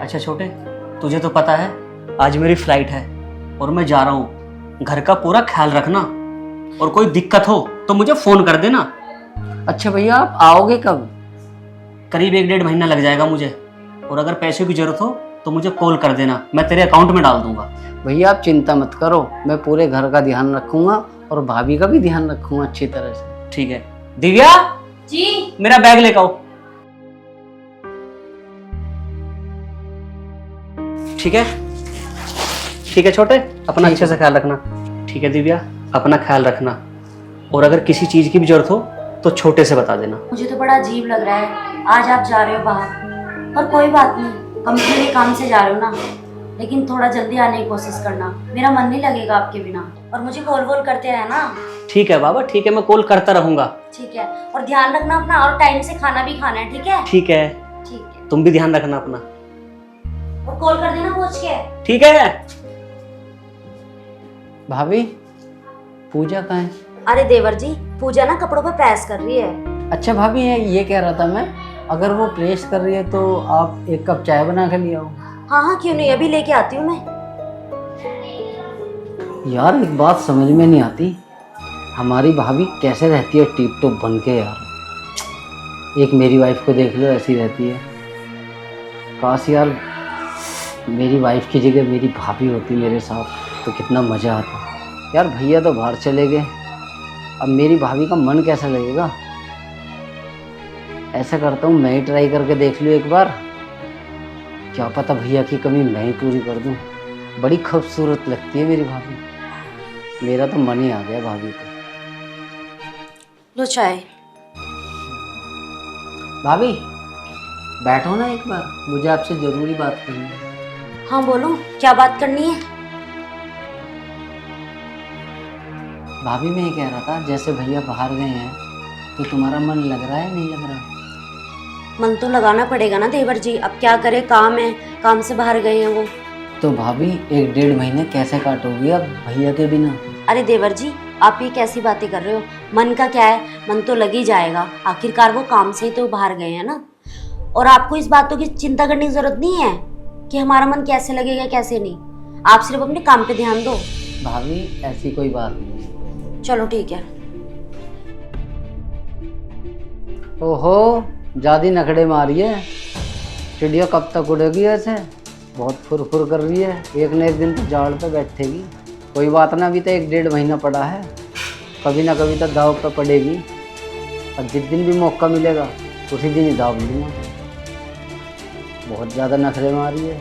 अच्छा छोटे, तुझे तो पता है आज मेरी फ्लाइट है और मैं जा रहा हूँ। घर का पूरा ख्याल रखना और कोई दिक्कत हो तो मुझे फोन कर देना। अच्छा भैया, आप आओगे कब? करीब 1-1.5 महीना लग जाएगा मुझे, और अगर पैसे की जरूरत हो तो मुझे कॉल कर देना, मैं तेरे अकाउंट में डाल दूंगा। भैया आप चिंता मत करो, मैं पूरे घर का ध्यान रखूंगा और भाभी का भी ध्यान रखूंगा अच्छी तरह से। ठीक है। दिव्या जी। मेरा बैग लेकर आओ। ठीक है, ठीक है छोटे, अपना अच्छे से ख्याल रखना। ठीक है दिव्या, अपना ख्याल रखना, और अगर किसी चीज की भी जरूरत हो तो छोटे से बता देना। मुझे तो बड़ा अजीब लग रहा है, आज आप जा रहे हो बाहर, पर कोई बात नहीं, कंपनी के काम से जा रहे हो ना, लेकिन थोड़ा जल्दी आने की कोशिश करना, मेरा मन नहीं लगेगा आपके बिना, और मुझे कॉल वॉल करते रहना। ठीक है बाबा, ठीक है, मैं कॉल करता रहूंगा। ठीक है, और ध्यान रखना अपना, और टाइम से खाना भी खाना है, ठीक है? ठीक है, ठीक है, तुम भी ध्यान रखना अपना। और कॉल कर देना पूछ के। ठीक है। भाभी, पूजा कहाँ है? अरे देवर जी, पूजा ना कपड़ों पे प्रेस कर रही है। अच्छा भाभी, ये कह रहा था मैं, अगर वो प्रेस कर रही है तो आप एक कप चाय बना के ले आओ। हाँ हाँ, क्यों नहीं, अभी लेके आती हूँ मैं। यार एक बात समझ में नहीं आती, हमारी भाभी कैसे रहती है टिप टॉप बन के यार। एक मेरी वाइफ को देख लो, ऐसी रहती है। काश यार मेरी वाइफ की जगह मेरी भाभी होती मेरे साथ तो कितना मज़ा आता। यार भैया तो बाहर चले गए, अब मेरी भाभी का मन कैसा लगेगा। ऐसा करता हूँ मैं ही ट्राई करके देख लूँ एक बार, क्या पता भैया की कमी मैं ही पूरी कर दूँ। बड़ी खूबसूरत लगती है मेरी भाभी, मेरा तो मन ही आ गया भाभी को। लो चाय। भाभी बैठो ना एक बार, मुझे आपसे ज़रूरी बात करनी है। हाँ बोलो, क्या बात करनी है? भाभी मैं ये कह रहा था, जैसे भैया बाहर गए हैं तो तुम्हारा मन लग रहा है नहीं लग रहा? मन तो लगाना पड़ेगा ना देवर जी, अब क्या करे, काम है, काम से बाहर गए हैं वो। तो भाभी 1-1.5 महीने कैसे काटोगी अब भैया के बिना? अरे देवर जी, आप ये कैसी बातें कर रहे हो, मन का क्या है, मन तो लग ही जाएगा, आखिरकार वो काम से ही तो बाहर गए हैं ना। और आपको इस बातों की चिंता करने की जरूरत नहीं है कि हमारा मन कैसे लगेगा कैसे नहीं, आप सिर्फ अपने काम पे ध्यान दो। भाभी ऐसी कोई बात नहीं है। चलो ठीक है। ओहो, ज़्यादा नखड़े मारी है, चिड़िया कब तक उड़ेगी ऐसे, बहुत फुर कर रही है, एक न एक दिन तो जाड़ पे बैठेगी। कोई बात ना, अभी तो 1-1.5 महीना पड़ा है, कभी ना कभी तो दाव पे पड़ेगी, और जिस दिन भी मौका मिलेगा उसी दिन ही दाव लूँगा। बहुत ज़्यादा नखरे मारी है।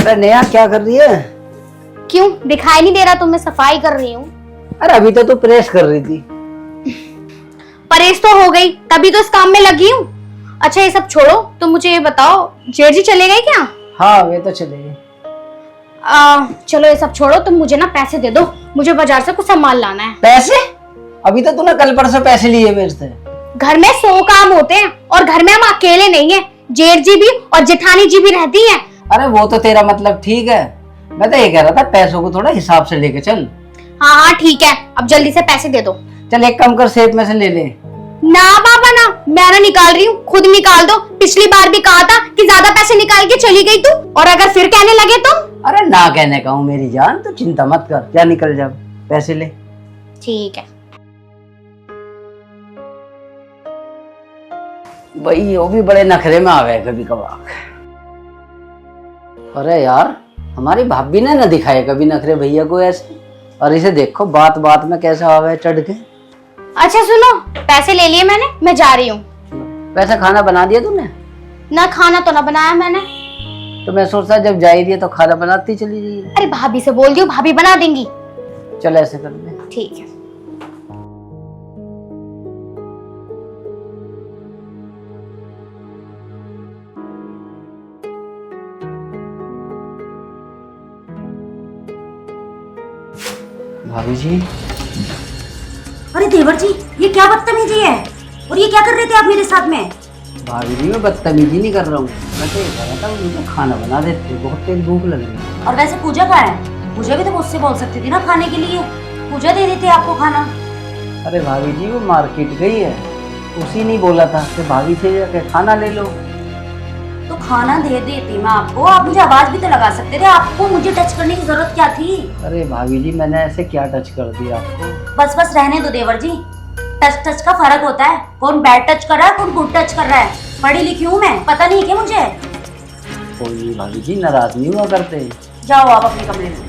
अरे नेहा क्या कर रही है? क्यों दिखाई नहीं दे रहा तुम्हें? सफाई कर रही हूँ। अरे अभी तो तू प्रेस कर रही थी। परेश तो हो गई, तभी तो इस काम में लगी हूँ। अच्छा ये सब छोड़ो, तो मुझे ये बताओ, जेठ जी चले गए क्या? हाँ वे तो चले गए। चलो ये सब छोड़ो, तुम मुझे ना पैसे दे दो, मुझे बाजार से कुछ सामान लाना है। पैसे? अभी तो तूने कल परसों पैसे लिए मेरे से। घर में 100 काम होते हैं और घर में हम अकेले नहीं है, जेठ जी भी और जेठानी जी भी रहती है। अरे वो तो तेरा मतलब ठीक है, मैं तो ये कह रहा था पैसों को थोड़ा हिसाब से लेके चल। हाँ हाँ ठीक है, अब जल्दी से पैसे दे दो। चल एक काम कर, सेब में से ले ले। ना बाबा ना, मैं ना निकाल रही हूँ, खुद निकाल दो। पिछली बार भी कहा था कि ज्यादा पैसे निकाल के चली गई तू, और अगर फिर कहने लगे तो? अरे ना कहने का हूँ मेरी जान, तो चिंता मत कर, जा निकल जा, पैसे ले। ठीक है। भाई वो भी बड़े नखरे में आ गए कभी कभार। अरे यार हमारी भाभी ने ना दिखाए कभी नखरे भैया को ऐसे, और इसे देखो बात बात में कैसा आ गया चढ़ के। अच्छा सुनो, पैसे ले लिए मैंने, मैं जा रही हूँ। वैसे खाना बना दिया तूने? ना खाना तो ना बनाया मैंने। तो मैं सोचता जब जा ही रही है तो खाना बनाती चली जाइए। अरे भाभी से बोल दियो, भाभी बना देंगी। चल ऐसे कर दे। ठीक है। भाभी जी। अरे देवर जी, ये क्या बदतमीजी है, और ये क्या कर रहे थे आप मेरे साथ में? भाभी जी मैं बदतमीजी नहीं कर रहा हूँ, मैं तो ये कह रहा था मुझे खाना बना देते, बहुत तेज भूख लग रही है। और वैसे पूजा कहाँ है? पूजा भी तो मुझसे बोल सकती थी ना खाने के लिए। पूजा दे रही थी आपको खाना। अरे भाभी जी वो मार्केट गई है, उसी ने बोला था कि भाभी से जाके खाना ले लो। तो खाना दे देती मैं आपको, आप मुझे आवाज भी तो लगा सकते थे। आपको मुझे टच करने की जरूरत क्या थी? अरे भाभी जी मैंने ऐसे क्या टच कर दिया आपको? बस बस रहने दो देवर जी। टच टच का फर्क होता है, कौन बैड टच कर रहा है कौन गुड टच कर रहा है। पढ़ी लिखी हूँ मैं, पता नहीं क्या मुझे? कोई नहीं भाभी जी, नाराज नहीं हुआ करते। जाओ आप अपने कमरे में।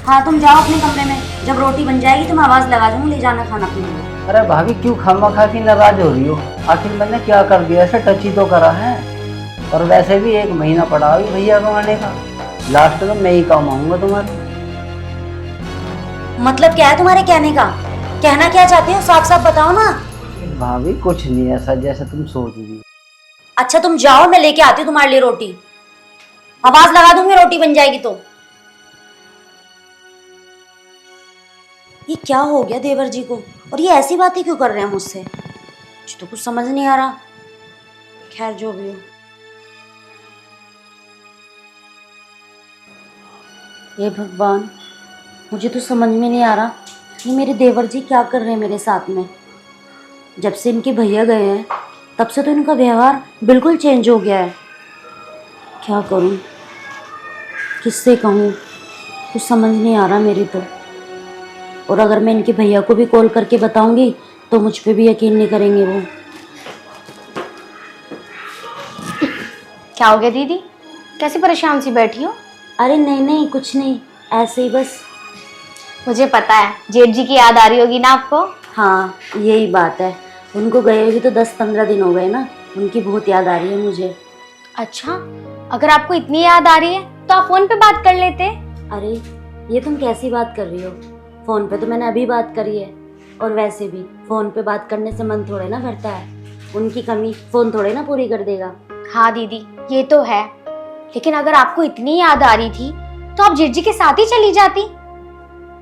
हाँ तुम जाओ अपने कमरे में, जब रोटी बन जाएगी तो मैं आवाज लगा दूंगी, ले जाना खाना पीना। अरे भाभी क्यों खामा की नाराज हो रही हो? आखिर मैंने क्या कर दिया? ऐसे टच ही तो करा है। और वैसे भी 1 महीना पड़ा अभी भैया कमाने का, लास्ट में मैं ही कमाऊंगा तुम्हारे। मतलब क्या है तुम्हारे कहने का? कहना क्या चाहते हो, साफ साफ बताओ ना। भाभी कुछ नहीं ऐसा जैसे तुम सोच रही हो। अच्छा तुम जाओ, मैं लेके आती हूँ तुम्हारे लिए रोटी। आवाज लगा दूंगी रोटी बन जाएगी तो। ये क्या हो गया देवर जी को, और ये ऐसी बातें क्यों कर रहे हैं मुझसे? मुझे तो कुछ समझ नहीं आ रहा। खैर जो भी हो। हे भगवान, मुझे तो समझ में नहीं आ रहा ये मेरे देवर जी क्या कर रहे हैं मेरे साथ में। जब से इनके भैया गए हैं तब से तो इनका व्यवहार बिल्कुल चेंज हो गया है। क्या करूं, किससे कहूं, कुछ समझ नहीं आ रहा मेरी तो। और अगर मैं इनके भैया को भी कॉल करके बताऊंगी तो मुझ पे भी यकीन नहीं करेंगे वो। क्या हो गया दीदी, कैसी परेशान सी बैठी हो? अरे नहीं नहीं कुछ नहीं, ऐसे ही बस। मुझे पता है जेठ जी की याद आ रही होगी ना आपको। हाँ यही बात है, उनको गए भी तो 10-15 दिन हो गए ना, उनकी बहुत याद आ रही है मुझे। अच्छा, अगर आपको इतनी याद आ रही है तो आप फोन पे बात कर लेते। अरे ये तुम कैसी बात कर रही हो? फोन पे तो मैंने अभी बात करी है। और वैसे भी फोन पे बात करने से मन थोड़े ना भरता है, उनकी कमी फोन थोड़े ना पूरी कर देगा। हाँ दीदी ये तो है, लेकिन अगर आपको इतनी याद आ रही थी तो आप जेठ जी के साथ ही चली जाती।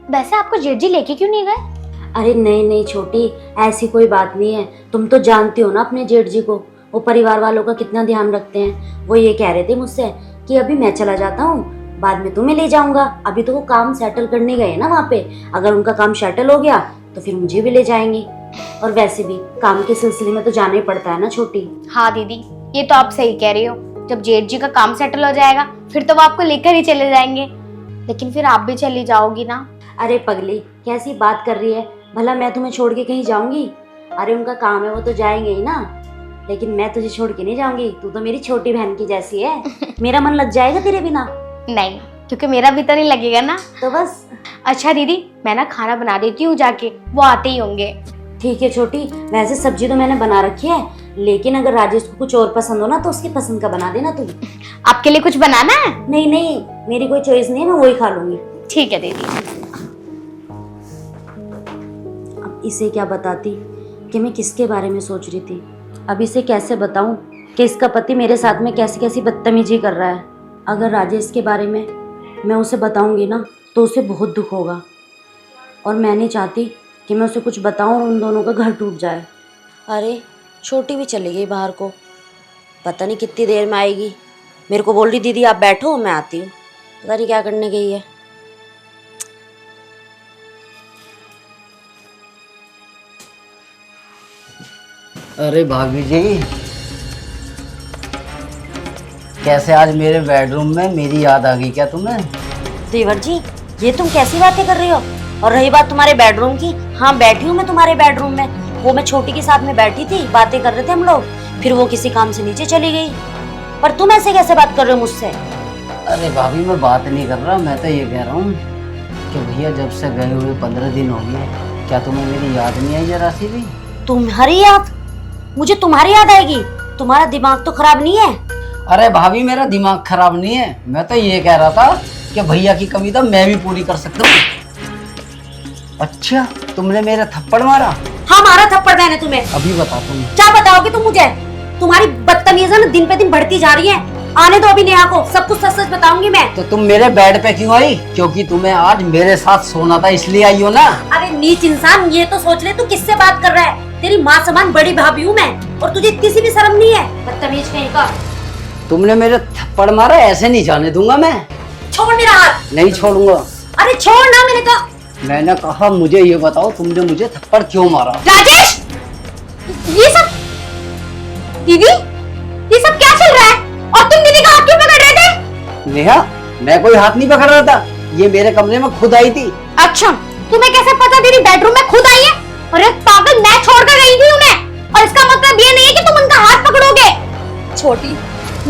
वैसे आपको जेठ जी लेके क्यों नहीं गए? अरे नहीं नहीं छोटी, ऐसी कोई बात नहीं है। तुम तो जानती हो ना अपने जेठ जी को, वो परिवार वालों का कितना ध्यान रखते हैं। वो ये कह रहे थे मुझसे कि अभी मैं चला जाता हूँ, बाद में तुम्हें ले जाऊंगा। अभी तो वो काम सेटल करने गए ना वहाँ पे, अगर उनका काम सेटल हो गया तो फिर मुझे भी ले जाएंगे। और वैसे भी काम के सिलसिले में तो जाना ही पड़ता है ना छोटी। हाँ दीदी ये तो आप सही कह रही हो, जब जेठ जी का काम सेटल हो जाएगा फिर तो वो आपको लेकर ही चले जाएंगे। लेकिन फिर आप भी चली जाओगी ना। अरे पगली कैसी बात कर रही है, भला मैं तुम्हें छोड़ के कहीं जाऊंगी? अरे उनका काम है वो तो जाएंगे ही ना, लेकिन मैं तुझे छोड़ के नहीं जाऊंगी। तू तो मेरी छोटी बहन की जैसी है, मेरा मन लग जाएगा तेरे बिना। नहीं, क्योंकि मेरा भी तो नहीं लगेगा ना। तो बस। अच्छा दीदी मैं ना खाना बना देती हूँ जाके, वो आते ही होंगे। ठीक है छोटी, वैसे सब्जी तो मैंने बना रखी है, लेकिन अगर राजेश को कुछ और पसंद हो ना तो उसकी पसंद का बना देना तुम। आपके लिए कुछ बनाना है? नहीं नहीं मेरी कोई चॉइस नहीं है, मैं वही खा लूंगी। ठीक है दीदी। अब इसे क्या बताती कि मैं किसके बारे में सोच रही थी। अब इसे कैसे बताऊं कि इसका पति मेरे साथ में कैसी कैसी बदतमीजी कर रहा है। अगर राजेश के बारे में मैं उसे बताऊंगी ना तो उसे बहुत दुख होगा, और मैं नहीं चाहती कि मैं उसे कुछ बताऊं और उन दोनों का घर टूट जाए। अरे छोटी भी चली गई बाहर को, पता नहीं कितनी देर में आएगी। मेरे को बोल रही दीदी आप बैठो मैं आती हूँ, पता नहीं क्या करने गई है। अरे भाभी जी कैसे आज मेरे बेडरूम में मेरी याद आ गई क्या तुम्हें? देवर जी ये तुम कैसी बातें कर रही हो? और रही बात तुम्हारे बेडरूम की, हाँ बैठी हूँ मैं तुम्हारे बेडरूम में। वो मैं छोटी के साथ में बैठी थी, बातें कर रहे थे हम लोग, फिर वो किसी काम से नीचे चली गई। पर तुम ऐसे कैसे बात कर रहे हो मुझसे? अरे भाभी मैं बात नहीं कर रहा, मैं तो ये कह रहा हूँ कि भैया जब से गए हुए 15 दिन हो गए, क्या तुम्हें मेरी याद नहीं आई जरा सी भी? तुम्हारी याद? मुझे तुम्हारी याद आएगी? तुम्हारा दिमाग तो खराब नहीं है? अरे भाभी मेरा दिमाग खराब नहीं है, मैं तो ये कह रहा था कि भैया की कमी तो मैं भी पूरी कर सकता हूँ। अच्छा तुमने मेरा थप्पड़ मारा? हाँ मारा थप्पड़ मैंने तुम्हें। अभी बता तुम। क्या बताओगे तुम मुझे? तुम्हारी बदतमीजी ना दिन पे दिन बढ़ती जा रही है। आने दो अभी नेहा को, सब कुछ सच सच बताऊंगी मैं। तो तुम मेरे बेड पे क्यों आई? क्योंकि तुम्हें आज मेरे साथ सोना था इसलिए आई हो ना? अरे नीच इंसान, ये तो सोच ले तू किससे बात कर रहा है। तेरी माँ समान बड़ी भाभी हूँ मैं, और तुझे इतनी सी भी शर्म नहीं है? बदतमीज कहीं का। तुमने मेरे थप्पड़ मारा, ऐसे नहीं जाने दूंगा मैं। छोड़ मेरा हाथ। नहीं छोड़ूंगा। अरे छोड़ ना, मैंने कहा। मैंने कहा मुझे ये बताओ तुमने मुझे थप्पड़ क्यों मारा? राजेश, ये सब दीदी, ये सब क्या चल रहा है? और तुम दीदी का हाथ क्यों पकड़ रहे थे? नेहा, मैं कोई हाथ नहीं पकड़ रहा था, ये मेरे कमरे में खुद आई थी। अच्छा, तुम्हें कैसे पता दीदी बेडरूम में खुद आई है? अरे पागल, मैं छोड़कर गई थी उन्हें, और इसका मतलब ये नहीं है कि तुम उनका हाथ पकड़ोगे। छोटी,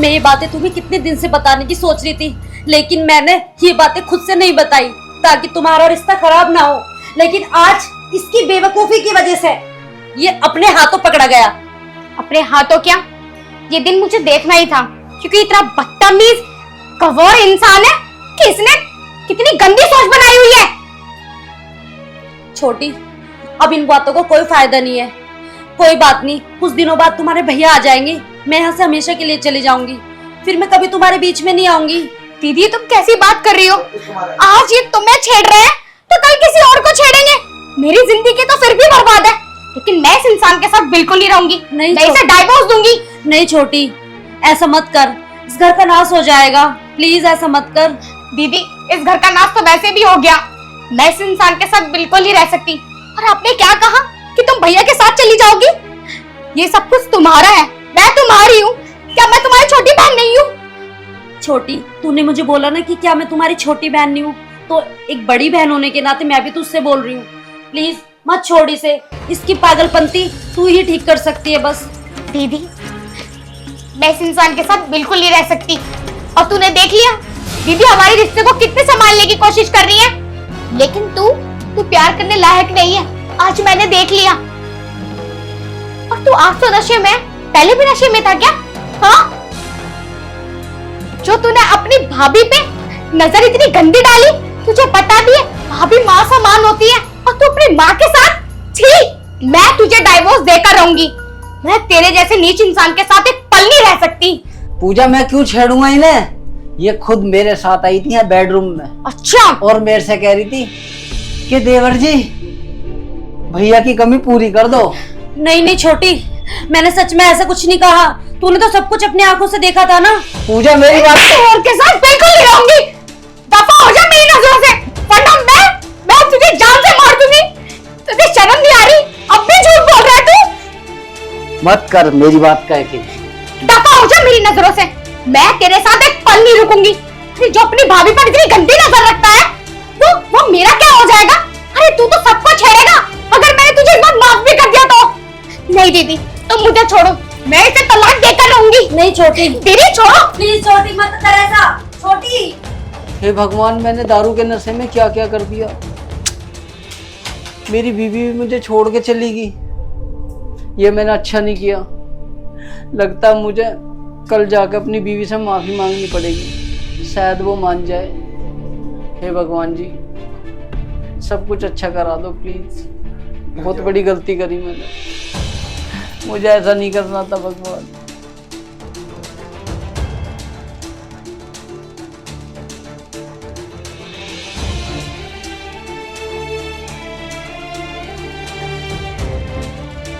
मैं ये बातें तुम्हें कितने दिन से बताने की सोच रही थी, लेकिन मैंने ये बातें खुद से नहीं बताई ताकि तुम्हारा रिश्ता खराब ना हो। लेकिन आज इसकी बेवकूफी की वजह से ये अपने हाथों पकड़ा गया। अपने हाथों क्या? ये दिन मुझे देखना ही था, क्योंकि इतना बदतमीज कवर इंसान है कि इसने कितनी गंदी सोच बनाई हुई है। छोटी, अब इन बातों को कोई फायदा नहीं है। कोई बात नहीं, कुछ दिनों बाद तुम्हारे भैया आ जाएंगे, मैं यहाँ से हमेशा के लिए चली जाऊंगी, फिर मैं कभी तुम्हारे बीच में नहीं आऊंगी। दीदी, तुम कैसी बात कर रही हो? आज ये तुम्हें छेड़ रहे हैं तो कल किसी और को छेड़ेंगे। मेरी जिंदगी तो फिर भी बर्बाद है, लेकिन मैं इस इंसान के साथ बिल्कुल नहीं रहूंगी। नहीं, मैं इसे डाइवोर्स दूंगी। नहीं छोटी, ऐसा मत कर, इस घर का नाश हो जाएगा। प्लीज ऐसा मत कर। दीदी, इस घर का नाश तो वैसे भी हो गया, मैं इस इंसान के साथ बिल्कुल नहीं रह सकती। और आपने क्या कहा कि तुम भैया के साथ चली जाओगी? ये सब कुछ तुम्हारा है, मैं तुम्हारी हूँ। क्या मैं तुम्हारी छोटी बहन नहीं हूँ? छोटी, तूने मुझे बोला ना कि क्या मैं तुम्हारी छोटी बहन नहीं हूँ, तो एक बड़ी बहन होने के नाते मैं भी तुझसे बोल रही हूँ, प्लीज मत छोड़ इसे। इसकी पागलपंती तू ही ठीक कर सकती है बस। दीदी, मैं इस इंसान के साथ बिल्कुल नहीं रह सकती। और तूने देख लिया दीदी हमारे रिश्ते को कितने संभालने की कोशिश कर रही है, लेकिन तू प्यार करने लायक नहीं है। आज मैंने देख लिया। और तू आज तो नशे में, पहले भी नशे में था क्या? हाँ, जो तूने अपनी भाभी पे नजर इतनी गंदी डाली, तुझे पता भी है भाभी माँ समान होती है, और तू अपनी माँ के साथ, छी, मैं तुझे डाइवोर्स देकर रहूंगी। मैं तेरे जैसे नीच इंसान के साथ एक पल नहीं रह सकती। पूजा, मैं क्यों छेड़ूंगा इन्हें? ये खुद मेरे साथ आई थी यहाँ बेडरूम में। अच्छा, और मेरे से कह रही थी कि देवर जी भैया की कमी पूरी कर दो। नहीं नहीं छोटी, मैंने सच में ऐसा कुछ नहीं कहा। तूने तो सब कुछ अपनी आंखों से देखा था ना। पूजा, मेरी बात और के साथ बिल्कुल नहीं रहूंगी। दफा हो जा मेरी नजरों से, वरना मैं तुझे जान से मार दूंगी। तुझे शर्म नहीं आ रही? अब भी झूठ बोल रहा है तू। मत कर, मेरी बात का यकीन। दफा हो जा मेरी नजरों से, मैं तेरे साथ एक पल नहीं रुकूंगी। अरे जो अपनी भाभी पर इतनी गंदी नजर रखता है, वो मेरा क्या हो जाएगा? अरे तू तो सबको छेड़ेगा अगर मैंने तुझे इस बार माफ भी कर दिया तो। नहीं दीदी, तुम मुझे छोड़ो, मैं इसे तलाक देकर रहूंगी। नहीं छोटी, दीदी छोड़ो प्लीज छोटी, मत कर ऐसा। छोटी, हे भगवान, मैंने दारू के नशे में क्या क्या कर दिया। मेरी बीवी भी मुझे छोड़ के चली गई। ये मैंने अच्छा नहीं किया। लगता मुझे कल जाकर अपनी बीवी से माफी मांगनी पड़ेगी, शायद वो मान जाए। हे भगवान जी, सब कुछ अच्छा करा दो प्लीज। बहुत बड़ी गलती करी मैंने, मुझे ऐसा नहीं करना था भगवान।